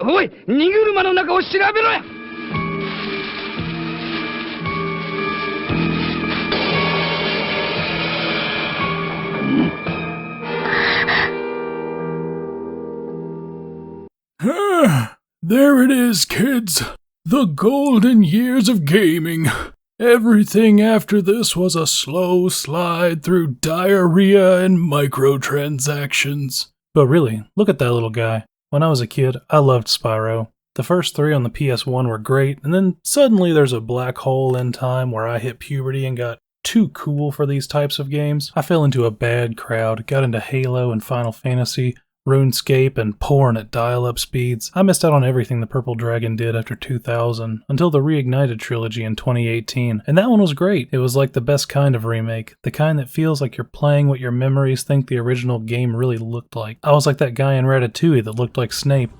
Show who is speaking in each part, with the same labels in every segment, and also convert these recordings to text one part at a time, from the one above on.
Speaker 1: おい、荷車の中を調べろや。
Speaker 2: There it is, kids. The golden years of gaming. Everything after this was a slow slide through diarrhea and microtransactions. But really, look at that little guy. When I was a kid, I loved Spyro. The first 3 on the PS1 were great, and then suddenly there's a black hole in time where I hit puberty and got too cool for these types of games. I fell into a bad crowd, got into Halo and Final Fantasy, RuneScape, and porn at dial-up speeds. I missed out on everything the Purple Dragon did after 2000, until the Reignited trilogy in 2018, and that one was great. It was like the best kind of remake, the kind that feels like you're playing what your memories think the original game really looked like. I was like that guy in Ratatouille that looked like Snape.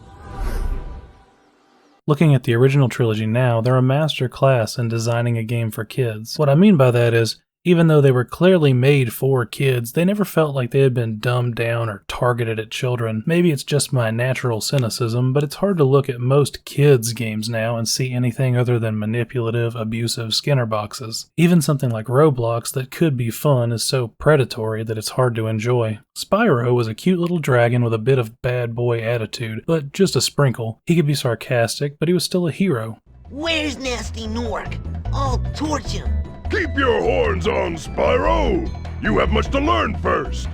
Speaker 2: Looking at the original trilogy now, they're a masterclass in designing a game for kids. What I mean by that is, even though they were clearly made for kids, they never felt like they had been dumbed down or targeted at children. Maybe it's just my natural cynicism, but it's hard to look at most kids' games now and see anything other than manipulative, abusive Skinner boxes. Even something like Roblox that could be fun is so predatory that it's hard to enjoy. Spyro was a cute little dragon with a bit of bad boy attitude, but just a sprinkle. He could be sarcastic, but he was still a hero.
Speaker 3: Where's Nasty Nork? I'll torch him.
Speaker 4: Keep your horns on, Spyro! You have much to learn first!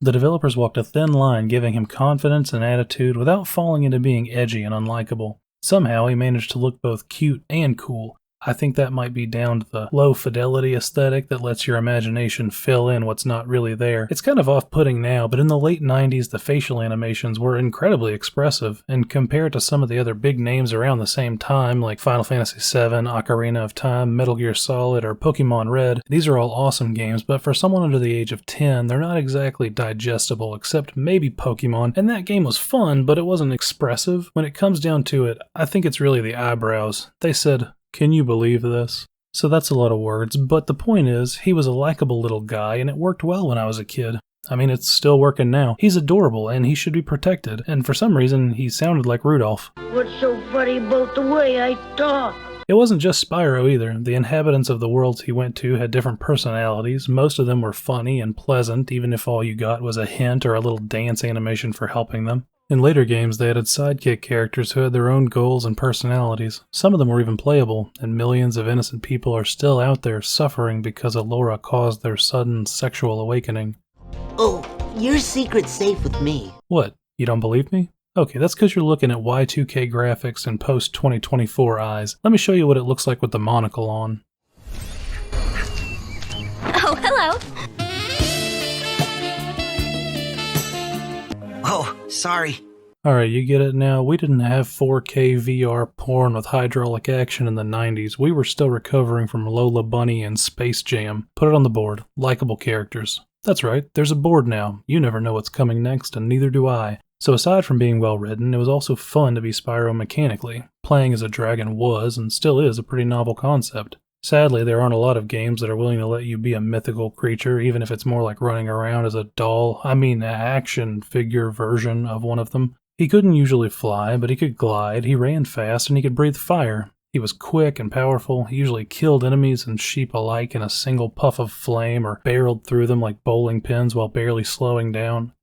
Speaker 2: The developers walked a thin line giving him confidence and attitude without falling into being edgy and unlikable. Somehow he managed to look both cute and cool. I think that might be down to the low-fidelity aesthetic that lets your imagination fill in what's not really there. It's kind of off-putting now, but in the late 90s the facial animations were incredibly expressive, and compared to some of the other big names around the same time, like Final Fantasy VII, Ocarina of Time, Metal Gear Solid, or Pokemon Red, these are all awesome games, but for someone under the age of 10, they're not exactly digestible, except maybe Pokemon, and that game was fun, but it wasn't expressive. When it comes down to it, I think it's really the eyebrows. They said, "Can you believe this?" So that's a lot of words, but the point is, he was a likable little guy and it worked well when I was a kid. I mean, it's still working now. He's adorable and he should be protected, and for some reason, he sounded like Rudolph.
Speaker 5: What's so funny about the way I talk?
Speaker 2: It wasn't just Spyro either. The inhabitants of the worlds he went to had different personalities. Most of them were funny and pleasant, even if all you got was a hint or a little dance animation for helping them. In later games, they added sidekick characters who had their own goals and personalities. Some of them were even playable, and millions of innocent people are still out there suffering because Allura caused their sudden sexual awakening.
Speaker 3: Oh, your secret's safe with me.
Speaker 2: What? You don't believe me? Okay, that's because you're looking at Y2K graphics and post-2024 eyes. Let me show you what it looks like with the monocle on.
Speaker 6: Oh, hello.
Speaker 3: Oh, sorry.
Speaker 2: Alright, you get it now. We didn't have 4K VR porn with hydraulic action in the 90s. We were still recovering from Lola Bunny and Space Jam. Put it on the board. Likeable characters. That's right, there's a board now. You never know what's coming next, and neither do I. So aside from being well written, it was also fun to be Spyro mechanically. Playing as a dragon was, and still is, a pretty novel concept. Sadly, there aren't a lot of games that are willing to let you be a mythical creature, even if it's more like running around as a doll, an action figure version of one of them. He couldn't usually fly, but he could glide, he ran fast, and he could breathe fire. He was quick and powerful. He usually killed enemies and sheep alike in a single puff of flame, or barreled through them like bowling pins while barely slowing down.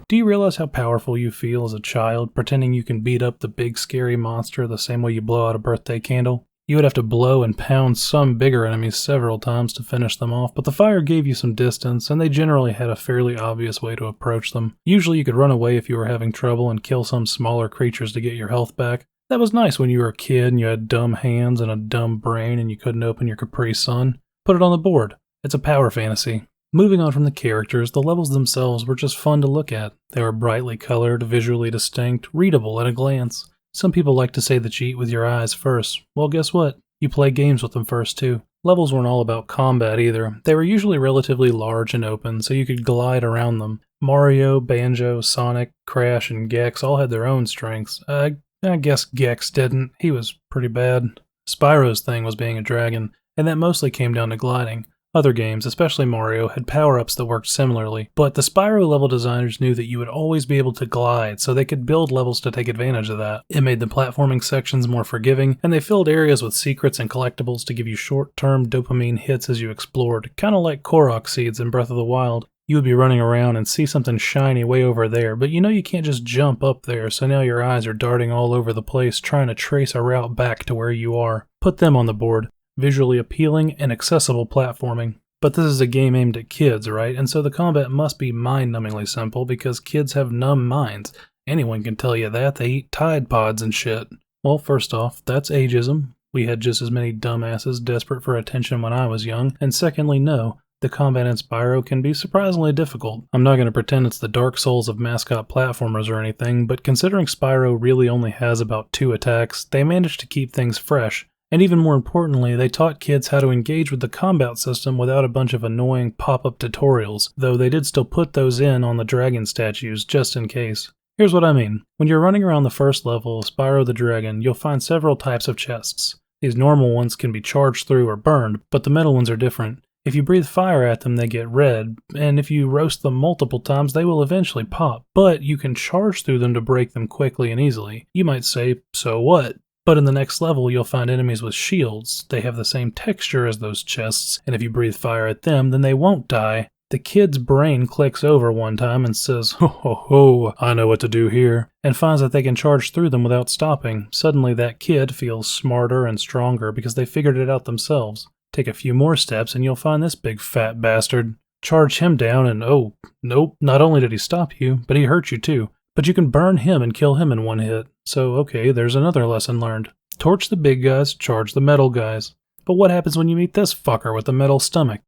Speaker 2: Do you realize how powerful you feel as a child, pretending you can beat up the big scary monster the same way you blow out a birthday candle? You would have to blow and pound some bigger enemies several times to finish them off, but the fire gave you some distance, and they generally had a fairly obvious way to approach them. Usually you could run away if you were having trouble and kill some smaller creatures to get your health back. That was nice when you were a kid and you had dumb hands and a dumb brain and you couldn't open your Capri Sun. Put it on the board. It's a power fantasy. Moving on from the characters, the levels themselves were just fun to look at. They were brightly colored, visually distinct, readable at a glance. Some people like to say that you eat with your eyes first. Well, guess what? You play games with them first too. Levels weren't all about combat either. They were usually relatively large and open, so you could glide around them. Mario, Banjo, Sonic, Crash, and Gex all had their own strengths. I guess Gex didn't. He was pretty bad. Spyro's thing was being a dragon, and that mostly came down to gliding. Other games, especially Mario, had power-ups that worked similarly, but the Spyro level designers knew that you would always be able to glide, so they could build levels to take advantage of that. It made the platforming sections more forgiving, and they filled areas with secrets and collectibles to give you short-term dopamine hits as you explored, kinda like Korok seeds in Breath of the Wild. You would be running around and see something shiny way over there, but you know you can't just jump up there, so now your eyes are darting all over the place trying to trace a route back to where you are. Put them on the board. Visually appealing and accessible platforming. But this is a game aimed at kids, right? And so the combat must be mind-numbingly simple because kids have numb minds. Anyone can tell you that. They eat Tide Pods and shit. Well, first off, that's ageism. We had just as many dumbasses desperate for attention when I was young. And secondly, no, the combat in Spyro can be surprisingly difficult. I'm not going to pretend it's the Dark Souls of mascot platformers or anything, but considering Spyro really only has about 2 attacks, they managed to keep things fresh. And even more importantly, they taught kids how to engage with the combat system without a bunch of annoying pop-up tutorials, though they did still put those in on the dragon statues, just in case. Here's what I mean. When you're running around the first level of Spyro the Dragon, you'll find several types of chests. These normal ones can be charged through or burned, but the metal ones are different. If you breathe fire at them, they get red, and if you roast them multiple times, they will eventually pop, but you can charge through them to break them quickly and easily. You might say, so what? But in the next level, you'll find enemies with shields. They have the same texture as those chests, and if you breathe fire at them, then they won't die. The kid's brain clicks over one time and says, ho ho ho, I know what to do here, and finds that they can charge through them without stopping. Suddenly that kid feels smarter and stronger because they figured it out themselves. Take a few more steps and you'll find this big fat bastard. Charge him down and oh, nope, not only did he stop you, but he hurt you too. But you can burn him and kill him in one hit. So okay, there's another lesson learned. Torch the big guys, charge the metal guys. But what happens when you meet this fucker with a metal stomach?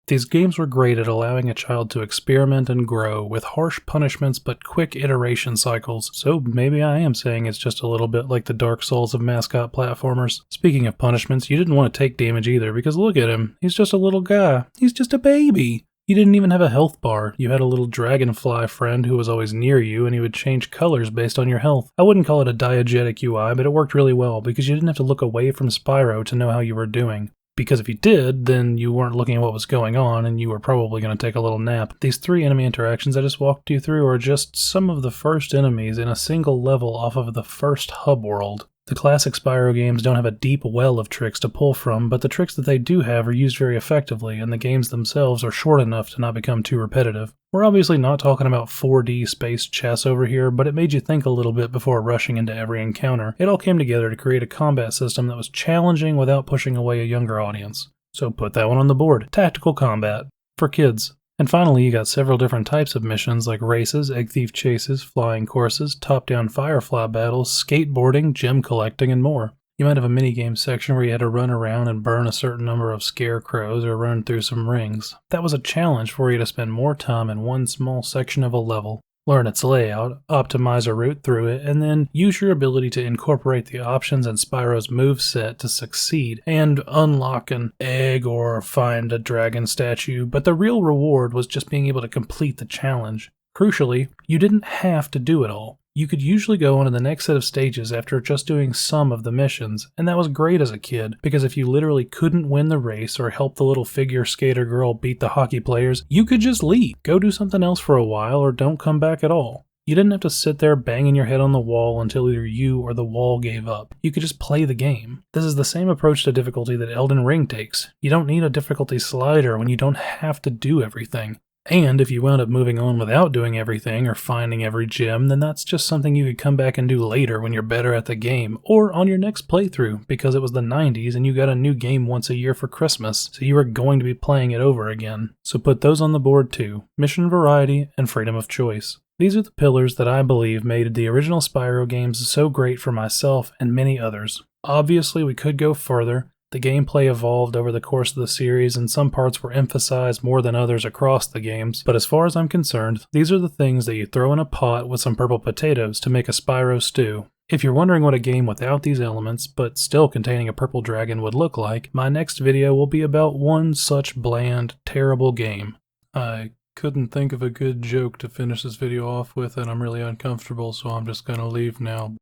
Speaker 2: These games were great at allowing a child to experiment and grow, with harsh punishments but quick iteration cycles, so maybe I am saying it's just a little bit like the Dark Souls of mascot platformers. Speaking of punishments, you didn't want to take damage either, because look at him, he's just a little guy. He's just a baby. You didn't even have a health bar. You had a little dragonfly friend who was always near you and he would change colors based on your health. I wouldn't call it a diegetic UI, but it worked really well because you didn't have to look away from Spyro to know how you were doing. Because if you did, then you weren't looking at what was going on and you were probably going to take a little nap. These 3 enemy interactions I just walked you through are just some of the first enemies in a single level off of the first hub world. The classic Spyro games don't have a deep well of tricks to pull from, but the tricks that they do have are used very effectively, and the games themselves are short enough to not become too repetitive. We're obviously not talking about 4D space chess over here, but it made you think a little bit before rushing into every encounter. It all came together to create a combat system that was challenging without pushing away a younger audience. So put that one on the board. Tactical combat. For kids. And finally, you got several different types of missions like races, egg thief chases, flying courses, top-down firefly battles, skateboarding, gem collecting, and more. You might have a minigame section where you had to run around and burn a certain number of scarecrows or run through some rings. That was a challenge for you to spend more time in one small section of a level. Learn its layout, optimize a route through it, and then use your ability to incorporate the options in Spyro's moveset to succeed and unlock an egg or find a dragon statue, but the real reward was just being able to complete the challenge. Crucially, you didn't have to do it all. You could usually go on to the next set of stages after just doing some of the missions, and that was great as a kid, because if you literally couldn't win the race or help the little figure skater girl beat the hockey players, you could just leave. Go do something else for a while or don't come back at all. You didn't have to sit there banging your head on the wall until either you or the wall gave up. You could just play the game. This is the same approach to difficulty that Elden Ring takes. You don't need a difficulty slider when you don't have to do everything. And if you wound up moving on without doing everything or finding every gem, then that's just something you could come back and do later when you're better at the game, or on your next playthrough, because it was the 90s and you got a new game once a year for Christmas, so you were going to be playing it over again. So put those on the board too. Mission variety and freedom of choice. These are the pillars that I believe made the original Spyro games so great for myself and many others. Obviously we could go further. The gameplay evolved over the course of the series and some parts were emphasized more than others across the games, but as far as I'm concerned, these are the things that you throw in a pot with some purple potatoes to make a Spyro stew. If you're wondering what a game without these elements, but still containing a purple dragon would look like, my next video will be about one such bland, terrible game. I couldn't think of a good joke to finish this video off with and I'm really uncomfortable, so I'm just gonna leave now.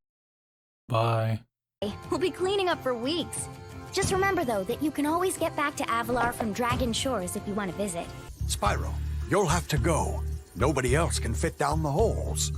Speaker 2: Bye.
Speaker 6: We'll be cleaning up for weeks. Just remember, though, that you can always get back to Avalar from Dragon Shores if you want to visit.
Speaker 7: Spyro, you'll have to go. Nobody else can fit down the holes.